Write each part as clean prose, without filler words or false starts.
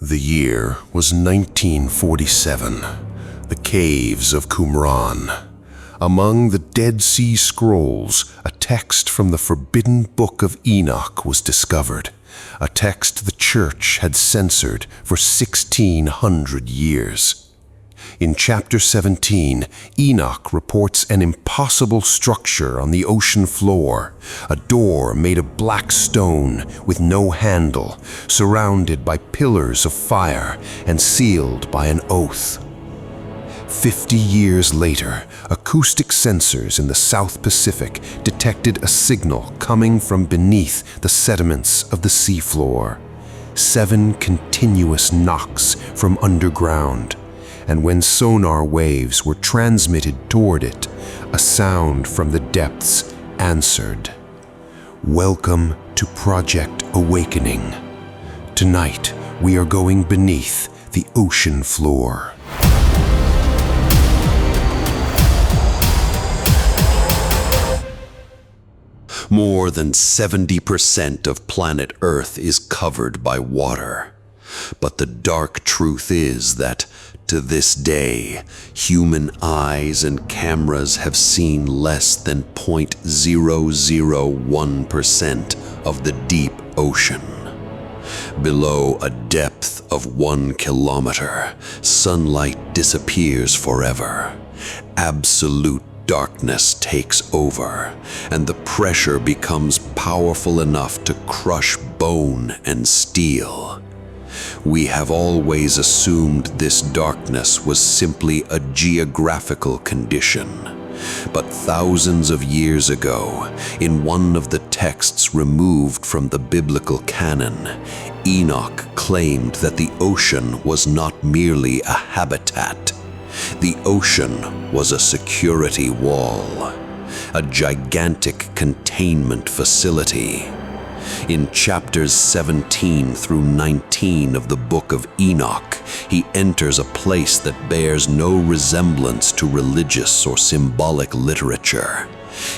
The year was 1947, the caves of Qumran. Among the Dead Sea Scrolls, a text from the forbidden Book of Enoch was discovered, a text the Church had censored for 1,600 years. In chapter 17, Enoch reports an impossible structure on the ocean floor, a door made of black stone with no handle, surrounded by pillars of fire and sealed by an oath. 50 years later, acoustic sensors in the South Pacific detected a signal coming from beneath the sediments of the seafloor. 7 continuous knocks from underground. And when sonar waves were transmitted toward it, a sound from the depths answered. Welcome to Project Awakening. Tonight, we are going beneath the ocean floor. More than 70% of planet Earth is covered by water. But the dark truth is that, to this day, human eyes and cameras have seen less than 0.001% of the deep ocean. Below a depth of 1 kilometer, sunlight disappears forever. Absolute darkness takes over, and the pressure becomes powerful enough to crush bone and steel. We have always assumed this darkness was simply a geographical condition. But thousands of years ago, in one of the texts removed from the biblical canon, Enoch claimed that the ocean was not merely a habitat. The ocean was a security wall, a gigantic containment facility. In chapters 17 through 19 of the Book of Enoch, he enters a place that bears no resemblance to religious or symbolic literature.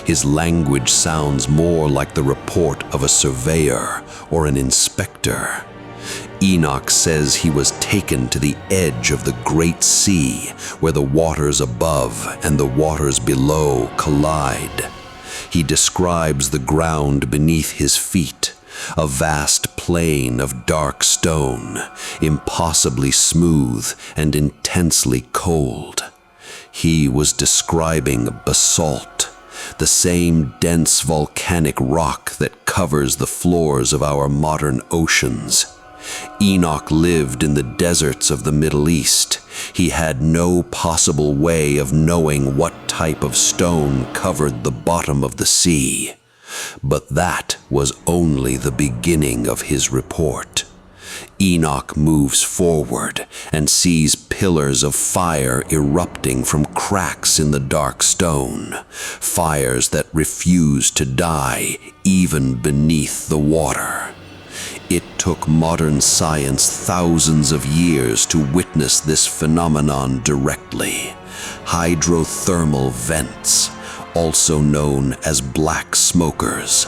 His language sounds more like the report of a surveyor or an inspector. Enoch says he was taken to the edge of the great sea, where the waters above and the waters below collide. He describes the ground beneath his feet, a vast plain of dark stone, impossibly smooth and intensely cold. He was describing basalt, the same dense volcanic rock that covers the floors of our modern oceans. Enoch lived in the deserts of the Middle East. He had no possible way of knowing what type of stone covered the bottom of the sea. But that was only the beginning of his report. Enoch moves forward and sees pillars of fire erupting from cracks in the dark stone, fires that refuse to die even beneath the water. It took modern science thousands of years to witness this phenomenon directly. Hydrothermal vents, also known as black smokers.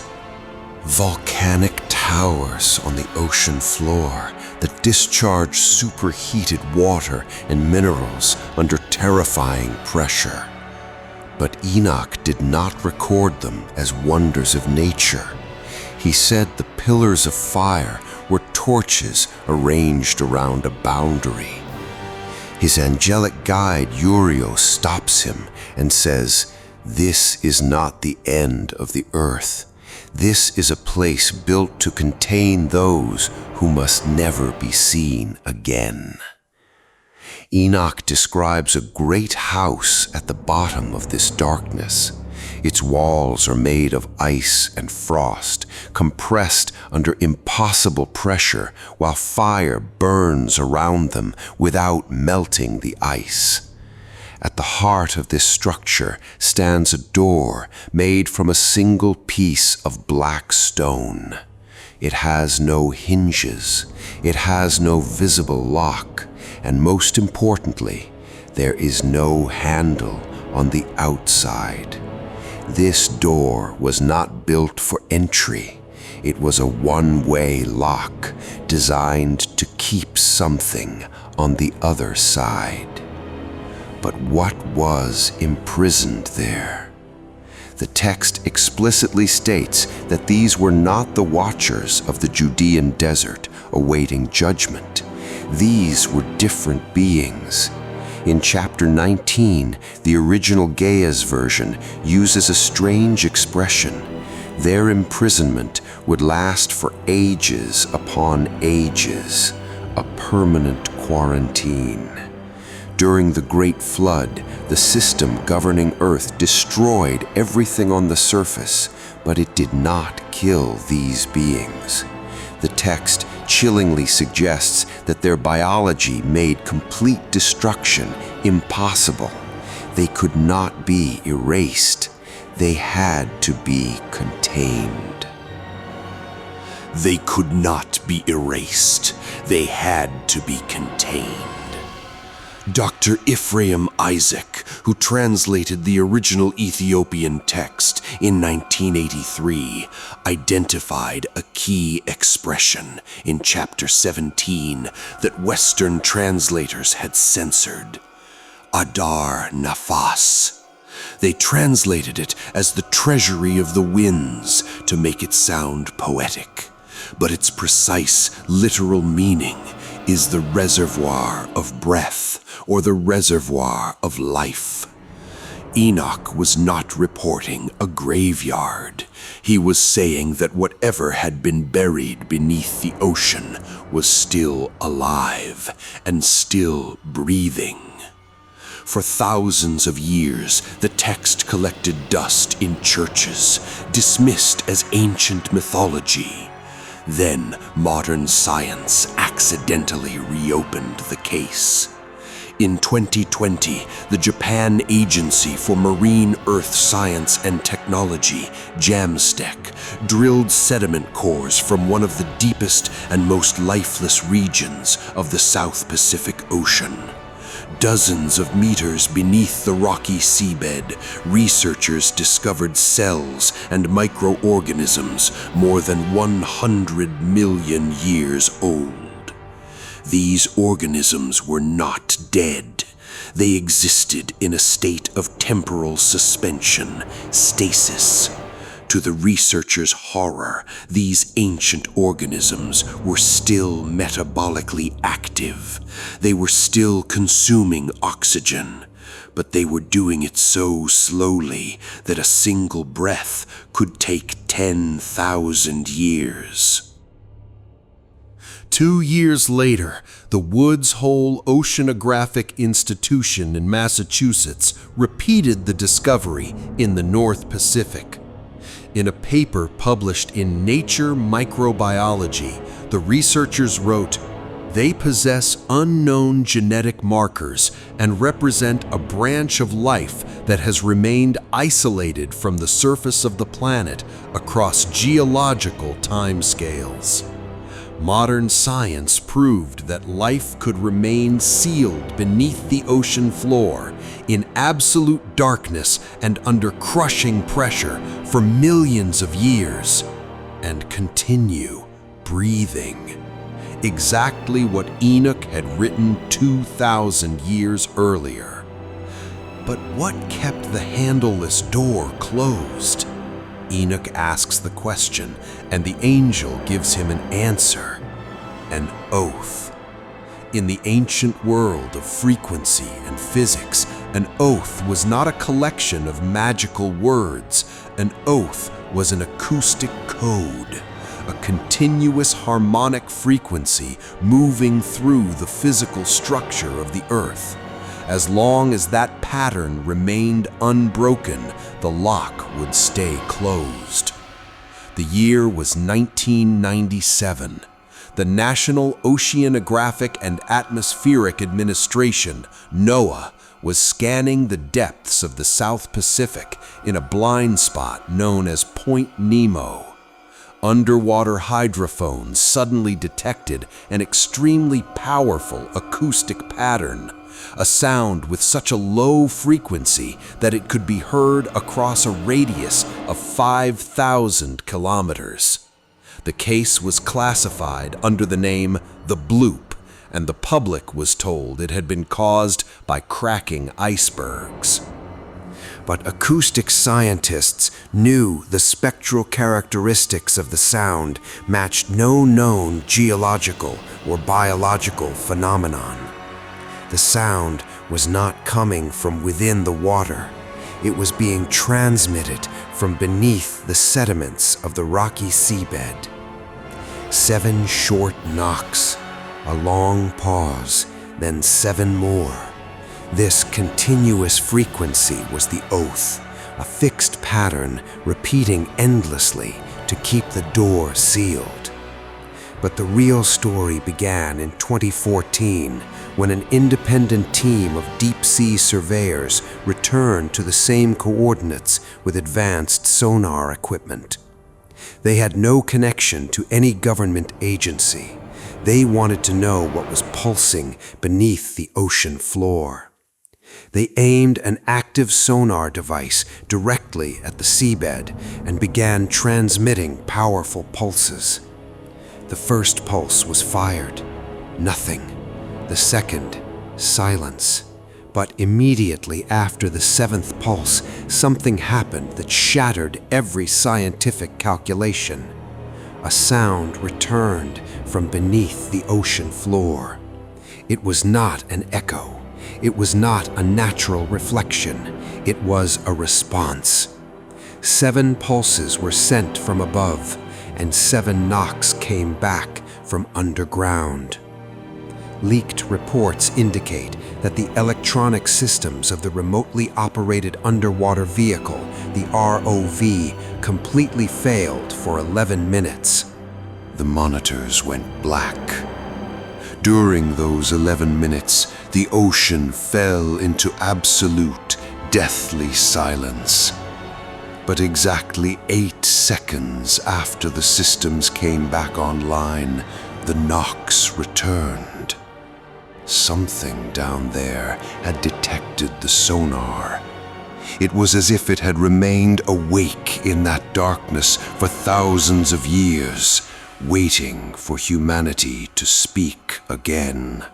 Volcanic towers on the ocean floor that discharge superheated water and minerals under terrifying pressure. But Enoch did not record them as wonders of nature. He said the pillars of fire were torches arranged around a boundary. His angelic guide Uriel stops him and says, "This is not the end of the earth. This is a place built to contain those who must never be seen again." Enoch describes a great house at the bottom of this darkness. Its walls are made of ice and frost, compressed under impossible pressure, while fire burns around them without melting the ice. At the heart of this structure stands a door made from a single piece of black stone. It has no hinges, it has no visible lock, and most importantly, there is no handle on the outside. This door was not built for entry. It was a one-way lock designed to keep something on the other side. But what was imprisoned there? The text explicitly states that these were not the watchers of the Judean desert awaiting judgment. These were different beings. In chapter 19, the original Gaia's version uses a strange expression. Their imprisonment would last for ages upon ages, a permanent quarantine. During the Great Flood, the system governing Earth destroyed everything on the surface, but it did not kill these beings. The text chillingly suggests that their biology made complete destruction impossible. They could not be erased. They had to be contained. They could not be erased. They had to be contained. Dr. Ephraim Isaac, who translated the original Ethiopian text in 1983, identified a key expression in chapter 17 that Western translators had censored: Adar Nafas. They translated it as the treasury of the winds to make it sound poetic, but its precise literal meaning is the reservoir of breath, or the reservoir of life. Enoch was not reporting a graveyard. He was saying that whatever had been buried beneath the ocean was still alive and still breathing. For thousands of years, the text collected dust in churches, dismissed as ancient mythology. Then modern science accidentally reopened the case. In 2020, the Japan Agency for Marine Earth Science and Technology, JAMSTEC, drilled sediment cores from one of the deepest and most lifeless regions of the South Pacific Ocean. Dozens of meters beneath the rocky seabed, researchers discovered cells and microorganisms more than 100 million years old. These organisms were not dead. They existed in a state of temporal suspension, stasis. To the researchers' horror, these ancient organisms were still metabolically active. They were still consuming oxygen, but they were doing it so slowly that a single breath could take 10,000 years. 2 years later, the Woods Hole Oceanographic Institution in Massachusetts repeated the discovery in the North Pacific. In a paper published in Nature Microbiology, the researchers wrote, "They possess unknown genetic markers and represent a branch of life that has remained isolated from the surface of the planet across geological timescales." Modern science proved that life could remain sealed beneath the ocean floor in absolute darkness and under crushing pressure for millions of years and continue breathing. Exactly what Enoch had written 2,000 years earlier. But what kept the handleless door closed? Enoch asks the question, and the angel gives him an answer: an oath. In the ancient world of frequency and physics, an oath was not a collection of magical words. An oath was an acoustic code, a continuous harmonic frequency moving through the physical structure of the earth. As long as that pattern remained unbroken, the lock would stay closed. The year was 1997. The National Oceanographic and Atmospheric Administration, NOAA, was scanning the depths of the South Pacific in a blind spot known as Point Nemo. Underwater hydrophones suddenly detected an extremely powerful acoustic pattern, a sound with such a low frequency that it could be heard across a radius of 5,000 kilometers. The case was classified under the name the Bloop, and the public was told it had been caused by cracking icebergs. But acoustic scientists knew the spectral characteristics of the sound matched no known geological or biological phenomenon. The sound was not coming from within the water. It was being transmitted from beneath the sediments of the rocky seabed. 7 short knocks, a long pause, then 7 more. This continuous frequency was the oath, a fixed pattern repeating endlessly to keep the door sealed. But the real story began in 2014 when an independent team of deep-sea surveyors returned to the same coordinates with advanced sonar equipment. They had no connection to any government agency. They wanted to know what was pulsing beneath the ocean floor. They aimed an active sonar device directly at the seabed and began transmitting powerful pulses. The first pulse was fired. Nothing. The second, silence. But immediately after the 7th pulse, something happened that shattered every scientific calculation. A sound returned from beneath the ocean floor. It was not an echo. It was not a natural reflection. It was a response. 7 pulses were sent from above, and 7 knocks came back from underground. Leaked reports indicate that the electronic systems of the remotely operated underwater vehicle, the ROV, completely failed for 11 minutes. The monitors went black. During those 11 minutes, the ocean fell into absolute, deathly silence. But exactly 8 seconds after the systems came back online, the knocks returned. Something down there had detected the sonar. It was as if it had remained awake in that darkness for thousands of years, waiting for humanity to speak again.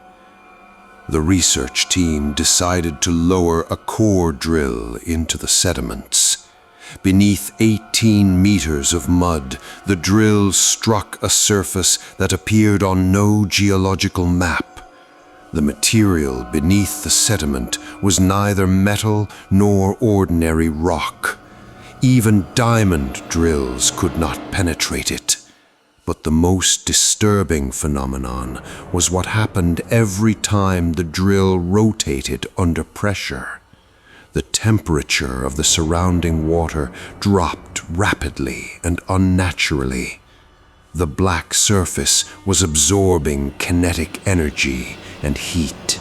The research team decided to lower a core drill into the sediments. Beneath 18 meters of mud, the drill struck a surface that appeared on no geological map. The material beneath the sediment was neither metal nor ordinary rock. Even diamond drills could not penetrate it. But the most disturbing phenomenon was what happened every time the drill rotated under pressure. The temperature of the surrounding water dropped rapidly and unnaturally. The black surface was absorbing kinetic energy and heat.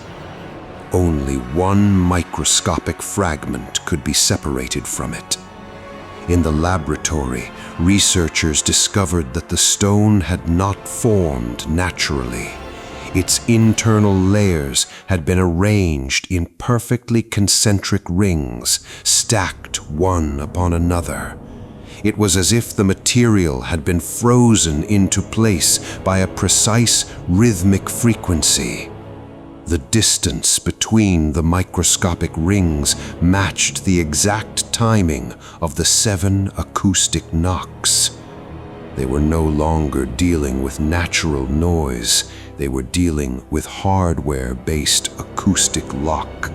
Only one microscopic fragment could be separated from it. In the laboratory, researchers discovered that the stone had not formed naturally. Its internal layers had been arranged in perfectly concentric rings, stacked one upon another. It was as if the material had been frozen into place by a precise rhythmic frequency. The distance between the microscopic rings matched the exact timing of the 7 acoustic knocks. They were no longer dealing with natural noise. They were dealing with hardware-based acoustic lock.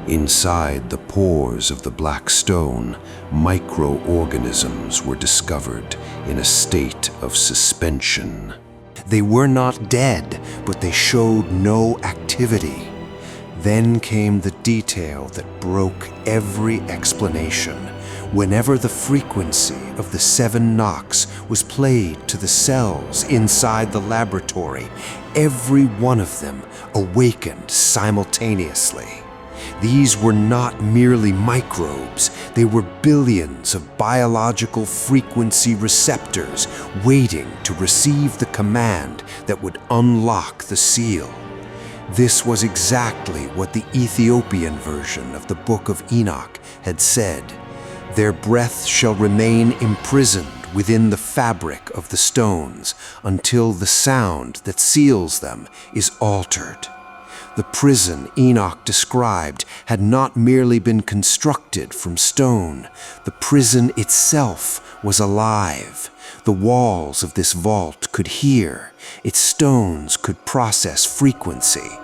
Inside the pores of the black stone, microorganisms were discovered in a state of suspension. They were not dead, but they showed no activity. Then came the detail that broke every explanation. Whenever the frequency of the 7 knocks was played to the cells inside the laboratory, every one of them awakened simultaneously. These were not merely microbes, they were billions of biological frequency receptors waiting to receive the command that would unlock the seal. This was exactly what the Ethiopian version of the Book of Enoch had said. Their breath shall remain imprisoned within the fabric of the stones until the sound that seals them is altered. The prison Enoch described had not merely been constructed from stone. The prison itself was alive. The walls of this vault could hear. Its stones could process frequency.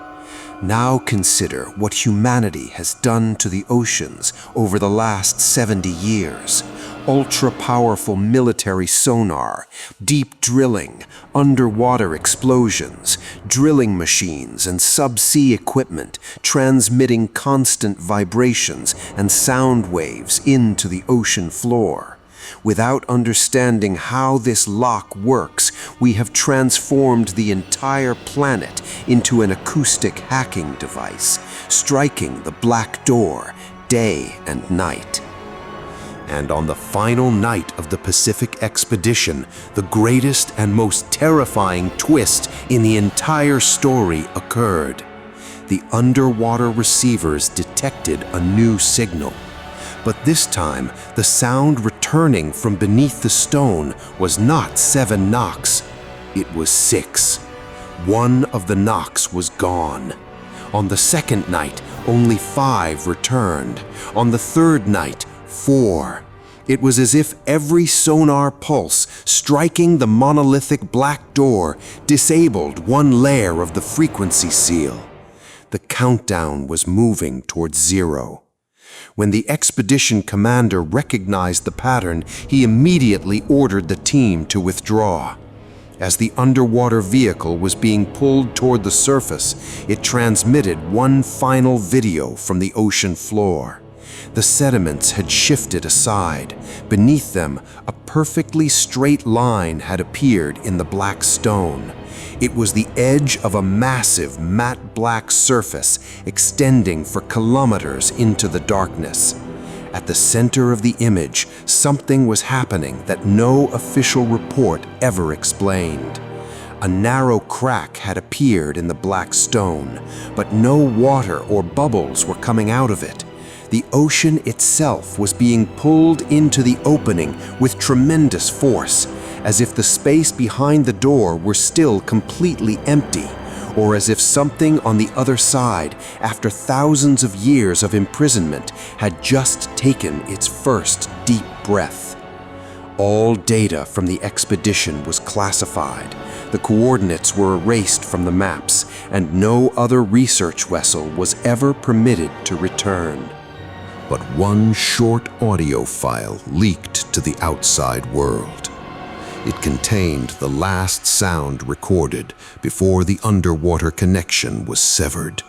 Now consider what humanity has done to the oceans over the last 70 years. Ultra-powerful military sonar, deep drilling, underwater explosions, drilling machines and subsea equipment transmitting constant vibrations and sound waves into the ocean floor. Without understanding how this lock works, we have transformed the entire planet into an acoustic hacking device, striking the black door day and night. And on the final night of the Pacific expedition, the greatest and most terrifying twist in the entire story occurred. The underwater receivers detected a new signal. But this time, the sound returning from beneath the stone was not 7 knocks. It was 6. One of the knocks was gone. On the second night, only 5 returned. On the third night, 4. It was as if every sonar pulse striking the monolithic black door disabled one layer of the frequency seal. The countdown was moving towards 0. When the expedition commander recognized the pattern, he immediately ordered the team to withdraw. As the underwater vehicle was being pulled toward the surface, it transmitted one final video from the ocean floor. The sediments had shifted aside. Beneath them, a perfectly straight line had appeared in the black stone. It was the edge of a massive matte black surface extending for kilometers into the darkness. At the center of the image, something was happening that no official report ever explained. A narrow crack had appeared in the black stone, but no water or bubbles were coming out of it. The ocean itself was being pulled into the opening with tremendous force, as if the space behind the door were still completely empty, or as if something on the other side, after thousands of years of imprisonment, had just taken its first deep breath. All data from the expedition was classified. The coordinates were erased from the maps, and no other research vessel was ever permitted to return. But one short audio file leaked to the outside world. It contained the last sound recorded before the underwater connection was severed.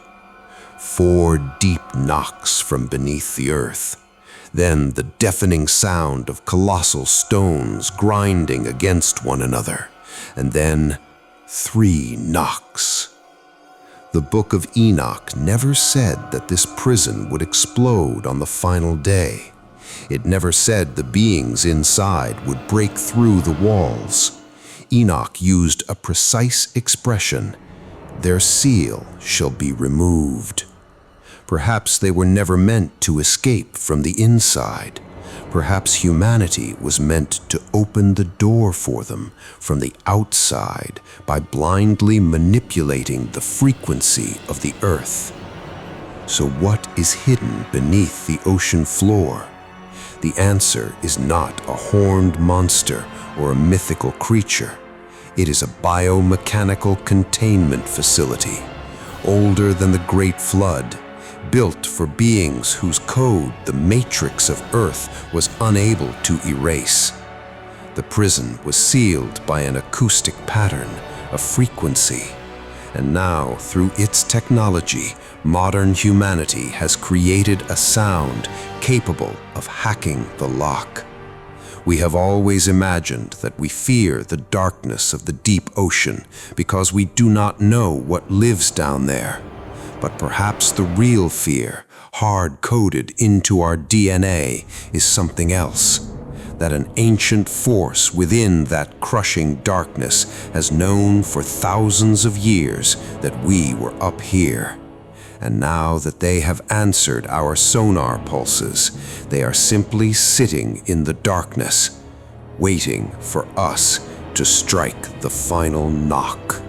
4 deep knocks from beneath the earth. Then the deafening sound of colossal stones grinding against one another. And then 3 knocks. The Book of Enoch never said that this prison would explode on the final day. It never said the beings inside would break through the walls. Enoch used a precise expression: "Their seal shall be removed." Perhaps they were never meant to escape from the inside. Perhaps humanity was meant to open the door for them from the outside by blindly manipulating the frequency of the earth. So what is hidden beneath the ocean floor? The answer is not a horned monster or a mythical creature. It is a biomechanical containment facility, older than the Great Flood, built for beings whose code the matrix of Earth was unable to erase. The prison was sealed by an acoustic pattern, a frequency, and now, through its technology, modern humanity has created a sound capable of hacking the lock. We have always imagined that we fear the darkness of the deep ocean because we do not know what lives down there. But perhaps the real fear, hard-coded into our DNA, is something else. That an ancient force within that crushing darkness has known for thousands of years that we were up here. And now that they have answered our sonar pulses, they are simply sitting in the darkness, waiting for us to strike the final knock.